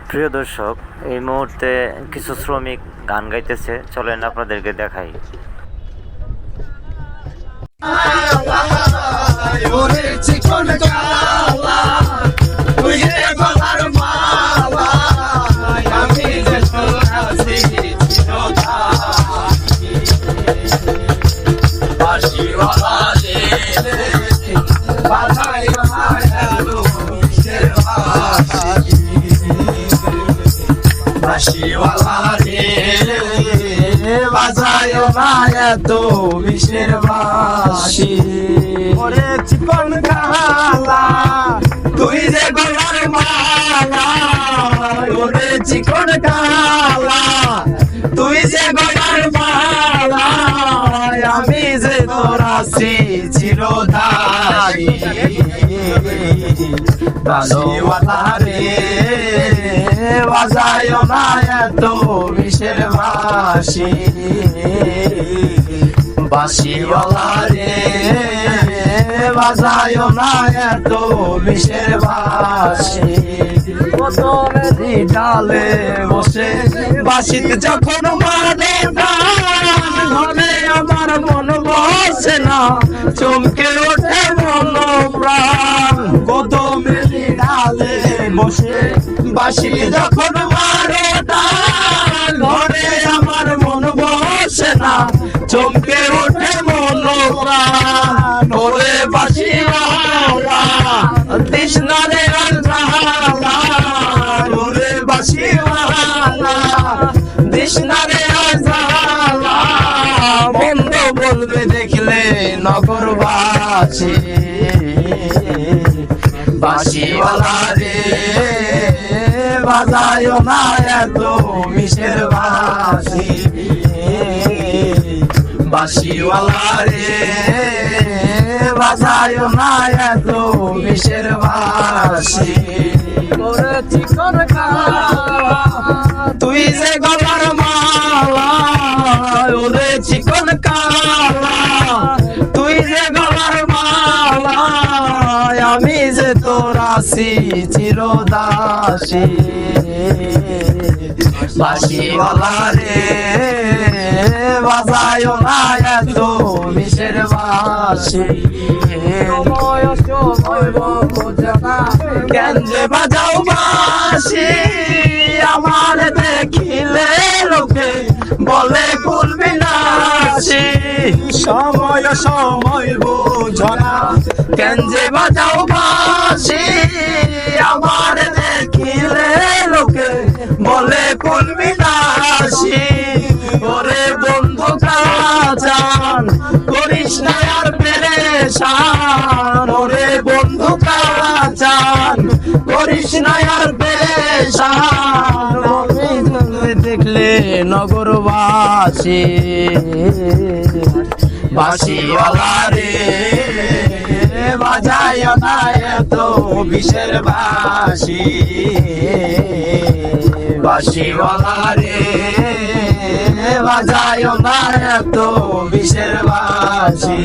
প্রিয় দর্শক, এই মুহূর্তে কিছু শ্রমিক গান গাইতেছে, চলেন আপনাদেরকে দেখাই। বাজায় মায়া তো বিশের বাসি ওরে চিকন কালা তুই যে গলার মালা ওরে চিকন কালা তুই যে গলার মালা আমি যে তোর আছি চিরদাসী বাসিওয়ালা রে বাজায় মায়া তো বিশের বাসি বাসিওয়ালা রে বাজায় মায়া তো বিশের বাসি ডালে বসে বাসিতে যখন মানে ঘরে আমার মন বসে না চমকে ওঠে মন প্রাণ কত মেলি ডালে বসে বাসি যখন মারে ঘরে আমার মন বসে না চমকে ওঠে মন প্রাণ ওরে বাসি তৃষ্ণারে আল্লাহ ওরে বাসি তৃষ্ণারে আল্লাহ বন্ধ বলবে দেখলে নগরবাসী বাসিওয়ালা রে বাজায় না এত মিশের বাসি বাসিওয়ালা রে বাজায় না এত মিশের বাসি ওরে চিকন কালা তুই যে গলার মালা ওরে চিকন কালা তুই যে গলার মালা আমি যে তোর আছি চিরদাসী বাসিওয়ালা রে বাজায় না এত মিশের বাসি কেন যে বাজাও বাসি আমার দেখিলে লোকে বলে ভুলবি না সময় সময় বোঝনা কেন যে বাজাও বাসি আমার দেখিলে লোকে বলে ভুলবি না ওরে বন্ধু কাজান করিস না আর পেরেশান ওরে বন্ধু কাজান করিস না আর পেরেশান দেখলে নগরবাসী বাসিওয়ালা রে বাজায় না এত বিশের বাসি বাসিওয়ালা রে বাজায় না এত বিশের বাসি।